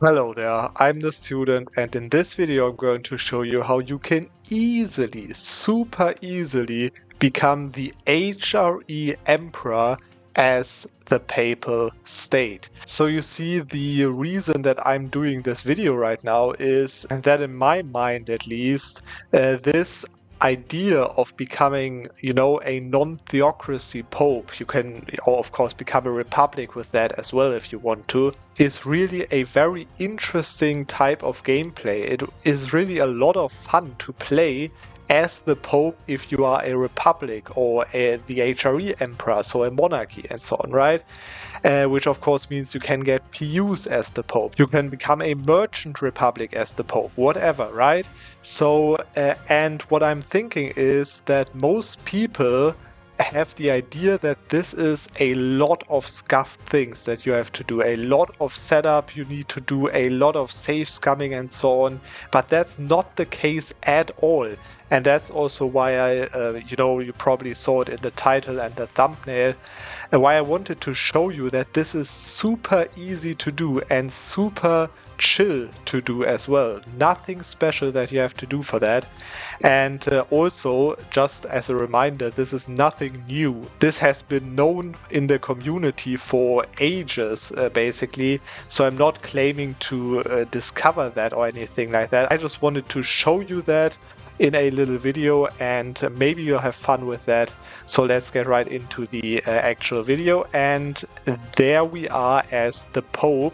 Hello there, I'm the student, and in this video I'm going to show you how you can super easily become the HRE Emperor as the Papal State. So you see, the reason that I'm doing this video right now is that in my mind at least, this idea of becoming, a non-theocracy pope, you can, or of course, become a republic with that as well if you want to, is really a very interesting type of gameplay. It is really a lot of fun to play as the Pope if you are a republic or the HRE Emperor, so a monarchy and so on, right? Which of course means you can get PUs as the Pope. You can become a merchant republic as the Pope, whatever, right? So, and what I'm thinking is that most people have the idea that this is a lot of scuffed things that you have to do, a lot of setup you need to do, a lot of safe scumming and so on, but that's not the case at all. And that's also why you probably saw it in the title and the thumbnail, and why I wanted to show you that this is super easy to do and super chill to do as well. Nothing special that you have to do for that. And also, just as a reminder, this is nothing new. This has been known in the community for ages, basically. So I'm not claiming to discover that or anything like that. I just wanted to show you that in a little video, and maybe you'll have fun with that. So let's get right into the actual video. And there we are as the Pope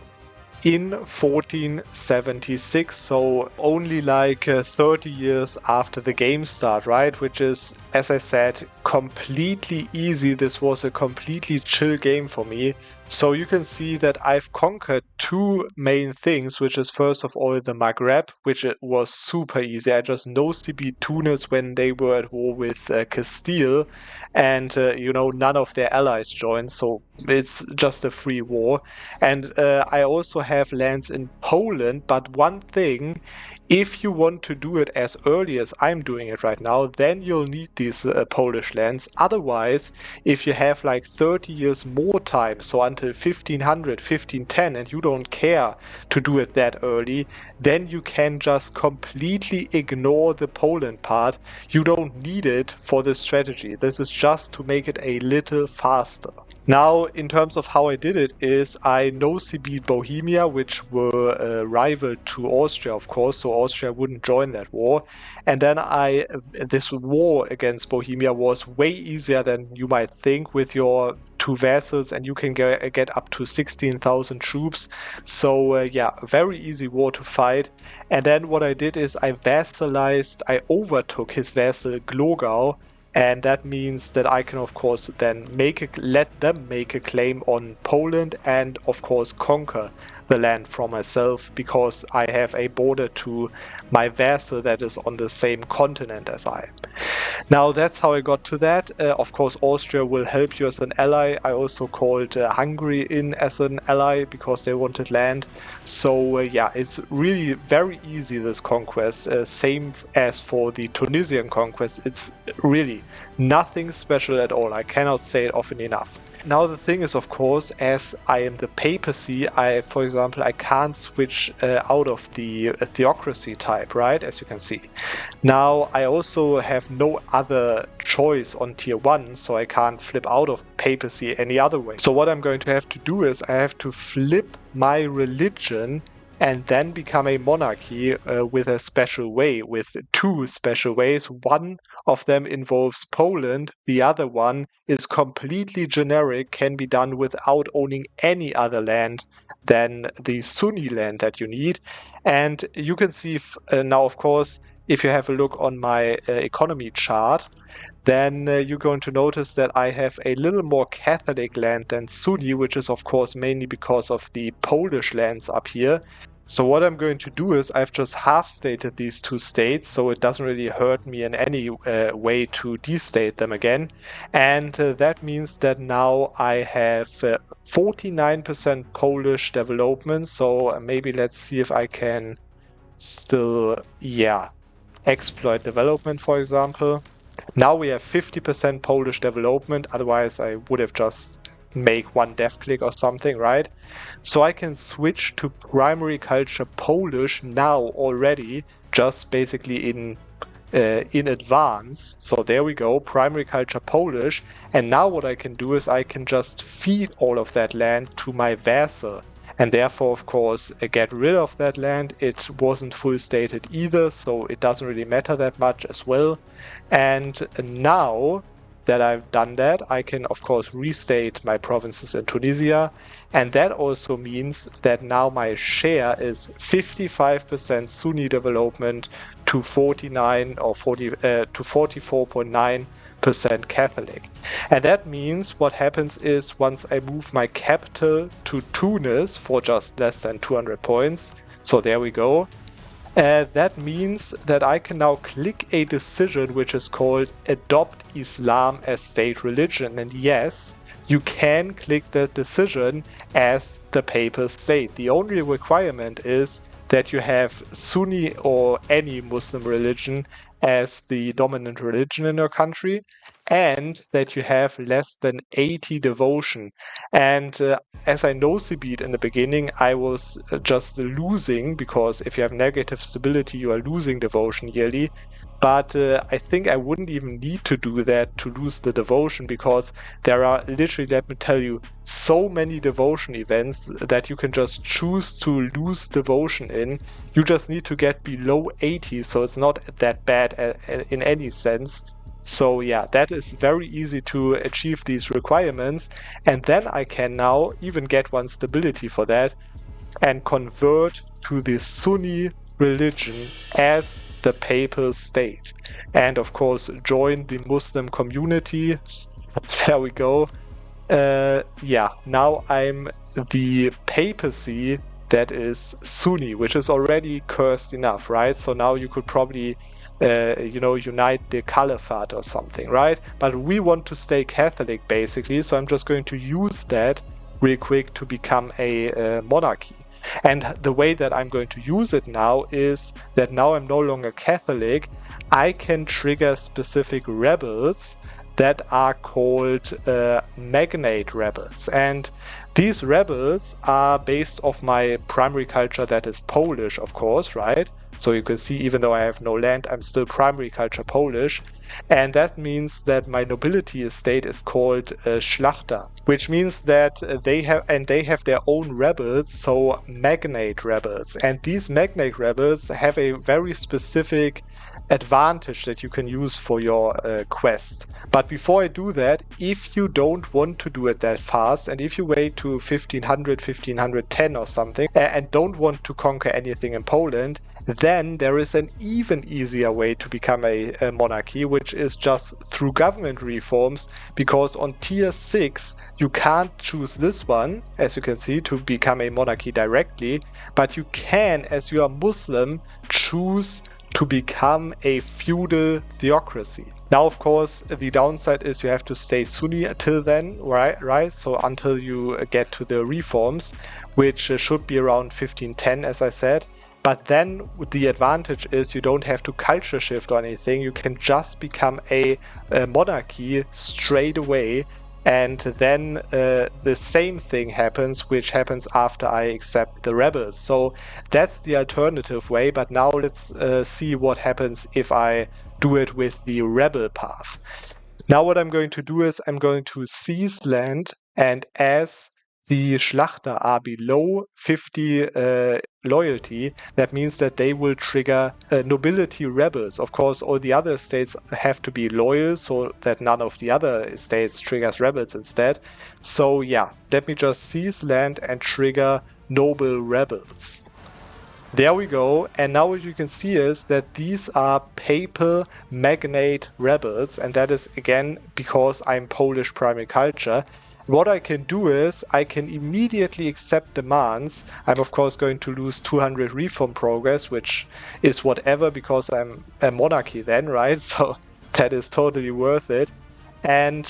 in 1476, so only like 30 years after the game start, right? Which is, as I said, completely easy. This was a completely chill game for me. So you can see that I've conquered two main things, which is first of all the Maghreb, which was super easy. I just no-CB Tunis when they were at war with Castile, and none of their allies joined, so it's just a free war. And I also have lands in Poland, but one thing, if you want to do it as early as I'm doing it right now, then you'll need these Polish lands. Otherwise, if you have like 30 years more time, so until 1500, 1510, and you don't care to do it that early, then you can just completely ignore the Poland part. You don't need it for this strategy. This is just to make it a little faster. Now, in terms of how I did it, is I no-CB'd Bohemia, which were rival to Austria, of course, so Austria wouldn't join that war. And then this war against Bohemia was way easier than you might think with your two vassals, and you can get up to 16,000 troops. So yeah, very easy war to fight. And then what I did is I overtook his vassal Glogau. And that means that I can, of course, then let them make a claim on Poland and, of course, conquer the land from myself, because I have a border to my vassal that is on the same continent as I am. Now, that's how I got to that. Of course, Austria will help you as an ally. I also called Hungary in as an ally because they wanted land. So yeah, it's really very easy, this conquest. Same as for the Tunisian conquest. It's really nothing special at all. I cannot say it often enough. Now the thing is, of course, as I am the papacy, for example, I can't switch out of the theocracy type, right? As you can see. Now I also have no other choice on tier 1, so I can't flip out of papacy any other way. So what I'm going to have to do is I have to flip my religion and then become a monarchy with a special way, with two special ways. One of them involves Poland, the other one is completely generic, can be done without owning any other land than the Sunni land that you need. And you can see now, of course, if you have a look on my economy chart, then you're going to notice that I have a little more Catholic land than Sunni, which is of course mainly because of the Polish lands up here. So what I'm going to do is I've just half-stated these two states, so it doesn't really hurt me in any way to destate them again. And that means that now I have 49% Polish development, so maybe let's see if I can still, exploit development, for example. Now we have 50% Polish development, otherwise I would have just make one deft click or something, right? So I can switch to primary culture Polish now already, just basically in advance. So there we go, primary culture Polish. And now what I can do is I can just feed all of that land to my vassal. And therefore, of course, get rid of that land. It wasn't full stated either, so it doesn't really matter that much as well. And now that I've done that, I can, of course, restate my provinces in Tunisia. And that also means that now my share is 55% Sunni development to 49 or 40 to 44.9% Catholic. And that means what happens is once I move my capital to Tunis for just less than 200 points, so there we go, that means that I can now click a decision which is called Adopt Islam as State Religion. And yes, you can click that decision as the papal state. The only requirement is that you have Sunni or any Muslim religion as the dominant religion in your country, and that you have less than 80 devotion. And as I nose-beat in the beginning, I was just losing, because if you have negative stability, you are losing devotion yearly. But I think I wouldn't even need to do that to lose the devotion, because there are literally, let me tell you, so many devotion events that you can just choose to lose devotion in. You just need to get below 80, so it's not that bad in any sense. So yeah, that is very easy to achieve these requirements. And then I can now even get one stability for that and convert to the Sunni religion as the papal state. And of course, join the Muslim community. There we go. Yeah, now I'm the papacy that is Sunni, which is already cursed enough, right? So now you could probably unite the caliphate or something, right? But we want to stay Catholic, basically, so I'm just going to use that real quick to become a monarchy. And the way that I'm going to use it now is that now I'm no longer Catholic. I can trigger specific rebels that are called magnate rebels. And these rebels are based off my primary culture that is Polish, of course, right? So you can see, even though I have no land, I'm still primary culture Polish. And that means that my nobility estate is called Szlachta, which means that they have their own rebels, so magnate rebels. And these magnate rebels have a very specific advantage that you can use for your quest. But before I do that, if you don't want to do it that fast, and if you wait to 1500, 1510 or something, and don't want to conquer anything in Poland, then there is an even easier way to become a monarchy, which is just through government reforms, because on tier 6 you can't choose this one, as you can see, to become a monarchy directly, but you can, as you are Muslim, choose to become a feudal theocracy. Now, of course, the downside is you have to stay Sunni until then, right? So until you get to the reforms, which should be around 1510, as I said. But then the advantage is you don't have to culture shift or anything. You can just become a monarchy straight away. And then the same thing happens, which happens after I accept the rebels. So that's the alternative way. But now let's see what happens if I do it with the rebel path. Now what I'm going to do is I'm going to seize land, and as the Schlachter are below 50 loyalty, that means that they will trigger nobility rebels. Of course, all the other states have to be loyal so that none of the other states triggers rebels instead. So yeah, let me just seize land and trigger noble rebels. There we go, and now what you can see is that these are papal magnate rebels, and that is again because I'm Polish primary culture. What I can do is I can immediately accept demands. I'm of course going to lose 200 reform progress, which is whatever because I'm a monarchy then, right? So that is totally worth it. And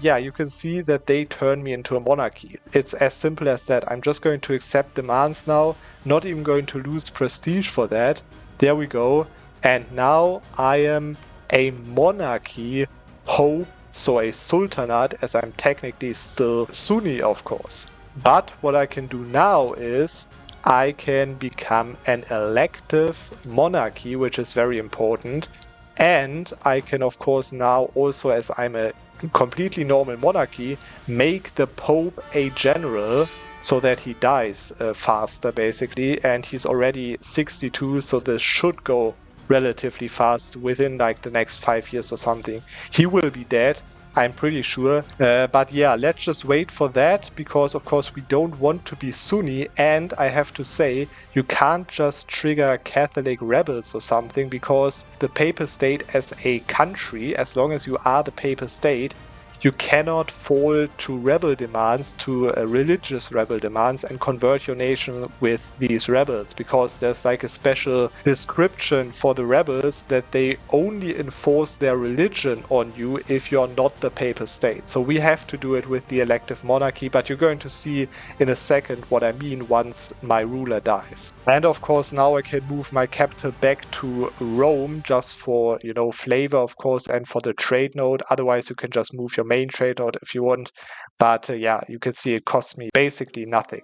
yeah, you can see that they turn me into a monarchy. It's as simple as that. I'm just going to accept demands now, not even going to lose prestige for that. There we go. And now I am a monarchy. Hope so a sultanate, as I'm technically still Sunni, of course. But what I can do now is I can become an elective monarchy, which is very important. And I can, of course, now also, as I'm a completely normal monarchy, make the Pope a general so that he dies faster, basically. And he's already 62, so this should go relatively fast within like the next 5 years or something. He will be dead, I'm pretty sure. But yeah, let's just wait for that, because of course we don't want to be Sunni, and I have to say, you can't just trigger Catholic rebels or something, because the Papal State as a country, as long as you are the Papal State, you cannot fall to rebel demands, to religious rebel demands, and convert your nation with these rebels, because there's like a special description for the rebels that they only enforce their religion on you if you're not the Papal State. So we have to do it with the elective monarchy, but you're going to see in a second what I mean once my ruler dies. And of course now I can move my capital back to Rome, just for, you know, flavor, of course, and for the trade node. Otherwise you can just move your main trade node if you want. But yeah, you can see it costs me basically nothing.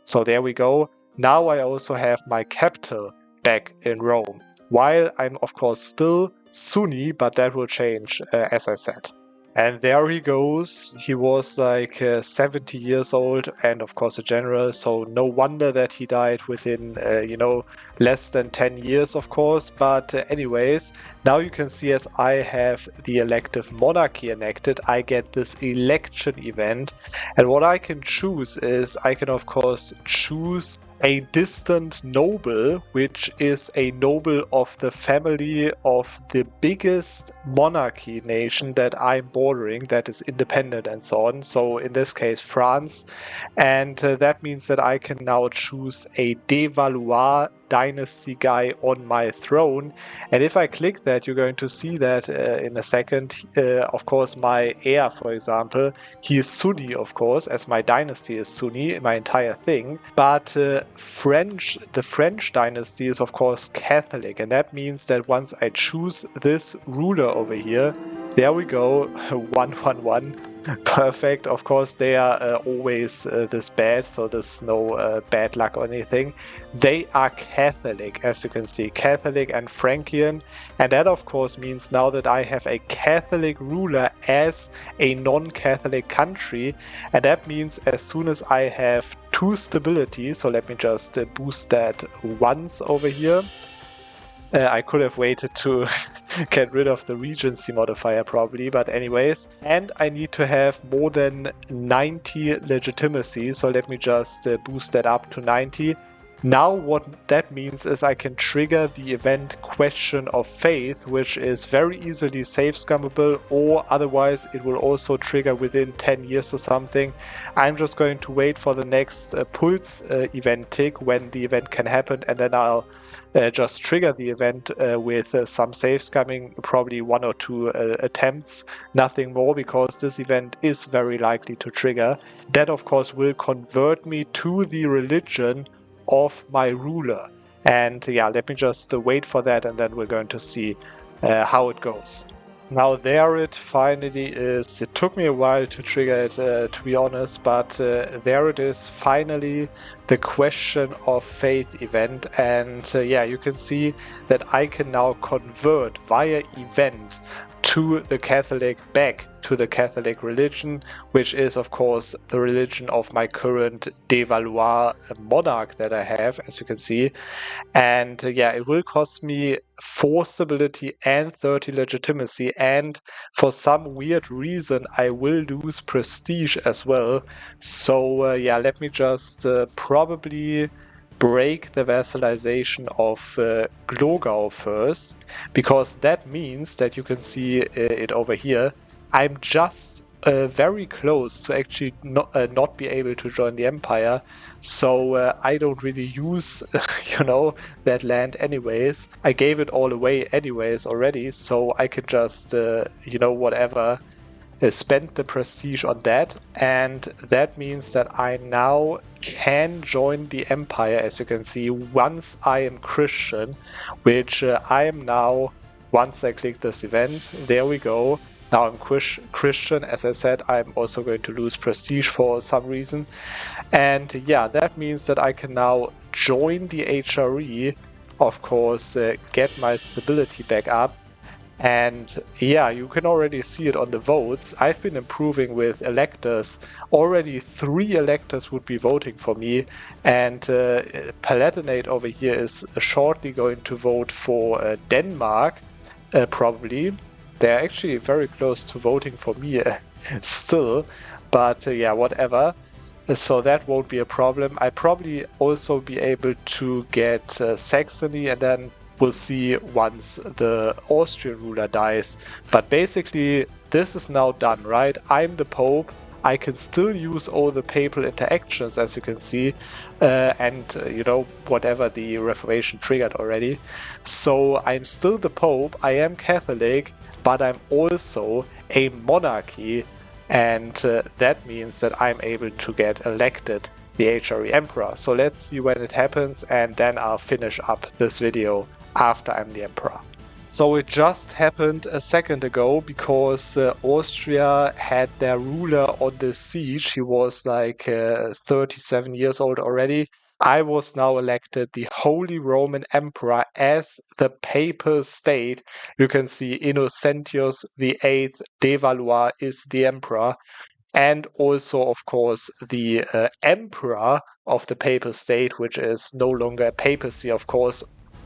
So there we go. Now I also have my capital back in Rome, while I'm of course still Sunni, but that will change, as I said. And there he goes. He was like 70 years old and of course a general, so no wonder that he died within, you know, less than 10 years, of course. But anyways, now you can see, as I have the elective monarchy enacted, I get this election event. And what I can choose is, I can of course choose a distant noble, which is a noble of the family of the biggest monarchy nation that I'm bordering, that is independent and so on. So in this case, France. And that means that I can now choose a de Valois dynasty guy on my throne. And if I click that, you're going to see that in a second. Of course, my heir, for example, he is Sunni, of course, as my dynasty is Sunni, my entire thing. But the French dynasty is, of course, Catholic. And that means that once I choose this ruler over here, there we go, 111. Perfect. Of course, they are always this bad, so there's no bad luck or anything. They are Catholic, as you can see, Catholic and Frankian. And that, of course, means now that I have a Catholic ruler as a non-Catholic country. And that means as soon as I have 2 stability, so let me just boost that once over here. I could have waited to get rid of the Regency modifier probably, but anyways. And I need to have more than 90 legitimacy, so let me just boost that up to 90. Now what that means is I can trigger the event Question of Faith, which is very easily save scummable, or otherwise it will also trigger within 10 years or something. I'm just going to wait for the next Pulse event tick when the event can happen, and then I'll just trigger the event with some save scumming, probably 1 or 2 attempts, nothing more, because this event is very likely to trigger. That of course will convert me to the religion of my ruler. And yeah, let me just wait for that, and then we're going to see how it goes. Now there it finally is. It took me a while to trigger it, to be honest, but there it is, finally, the Question of Faith event. And yeah, you can see that I can now convert via event to the Catholic, back to the Catholic religion, which is of course the religion of my current de Valois monarch that I have, as you can see. And yeah, it will cost me 4 stability and 30 legitimacy, and for some weird reason I will lose prestige as well. So yeah, let me just probably break the vassalization of Glogau first, because that means that you can see it over here. I'm just very close to actually not be able to join the empire, so I don't really use you know, that land anyways. I gave it all away anyways already, so I can just you know, whatever, spend the prestige on that. And that means that I now can join the empire, as you can see, once I am Christian, which I am now once I click this event. There we go. Now I'm Christian, as I said, I'm also going to lose prestige for some reason. And yeah, that means that I can now join the HRE, of course, get my stability back up. And yeah, you can already see it on the votes. I've been improving with electors. Already 3 electors would be voting for me. And Palatinate over here is shortly going to vote for Denmark, probably. They're actually very close to voting for me still. But yeah, whatever. So that won't be a problem. I probably also be able to get Saxony, and then we'll see once the Austrian ruler dies. But basically, this is now done, right? I'm the Pope. I can still use all the papal interactions, as you can see, and you know, whatever the Reformation triggered already. So I'm still the Pope. I am Catholic, but I'm also a monarchy. And that means that I'm able to get elected the HRE Emperor. So let's see when it happens, and then I'll finish up this video after I'm the Emperor. So it just happened a second ago, because Austria had their ruler on the siege. He was like 37 years old already. I was now elected the Holy Roman Emperor as the Papal State. You can see Innocentius VIII de Valois is the Emperor, and also, of course, the Emperor of the Papal State, which is no longer a papacy, of course.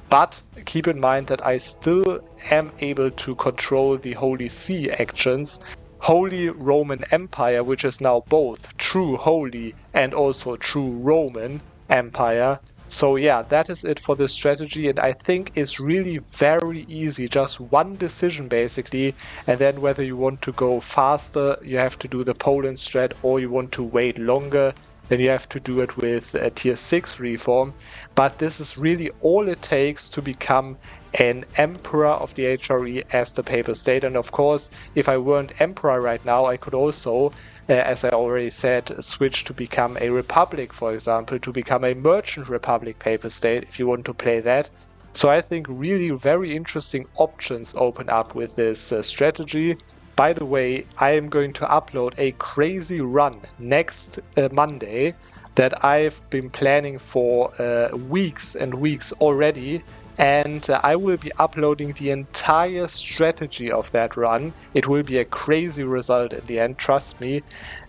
But keep in mind that I still am able to control the Holy See actions. Holy Roman Empire, which is now both true Holy and also true Roman Empire. So yeah, that is it for this strategy, and I think it's really very easy. Just one decision basically, and then whether you want to go faster, you have to do the Poland strat, or you want to wait longer, then you have to do it with a tier 6 reform. But this is really all it takes to become an emperor of the HRE as the Papal State. And of course, if I weren't emperor right now, I could also, as I already said, switch to become a republic, for example, to become a merchant republic Papal State, if you want to play that. So I think really very interesting options open up with this strategy. By the way, I am going to upload a crazy run next Monday that I've been planning for weeks and weeks already. And I will be uploading the entire strategy of that run. It will be a crazy result in the end, trust me.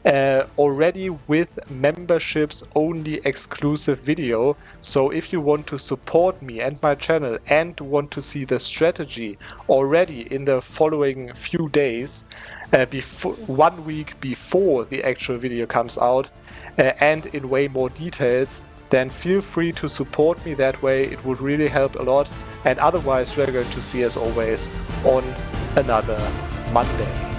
Already with memberships only exclusive video. So if you want to support me and my channel and want to see the strategy already in the following few days, 1 week before the actual video comes out, and in way more details, then feel free to support me that way. It would really help a lot. And otherwise, we're going to see, as always, on another Monday.